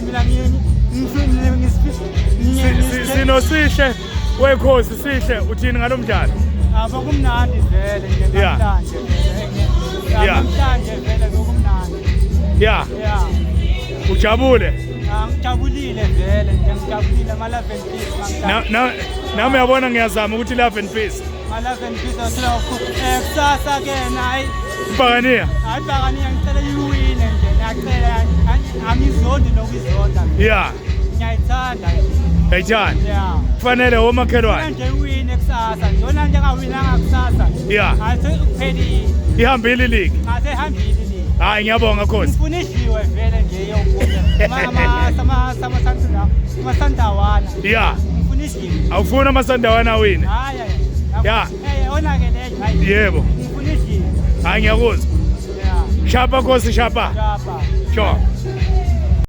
mina Sinosihle wekhosi sihle uthini ngalomdlalo? Kumnandi vele nje namhlanje vele. Namhlanje vele kumnandi. Yeah. Ujabule? Ngijabulile vele nje ngijabulile ma Love and Peace. Nami uyabona ngiyazama ukuthi Love and Peace. Ma Love and Peace asilokho kusasa ke nayi. Bhakaniya. Hayi Bhakaniya ngicela iwine nje ngiyacela angizondi nokuzonda. Yeah. Ngiyayithanda. Ayithanda. Yeah. Kufanele omakhelwane. Nje uwine kusasa. Njona nje ngawinanga kusasa. Yeah. Ayisiphelile. Ihambile league. Ngasehambile league. Hayi ngiyabonga Khosi. Ngifunishiwe vele nje yokubuka. Masandawana. Yeah. Ngifunishiwe. Awufuna amasandawana awine? Hayi. Yeah. Onakele hayi. Yebo. Ngifunishiwe. Hayi ngiyakuzwa. Yeah. Shapa Khosi shapa. Shapa. Sure.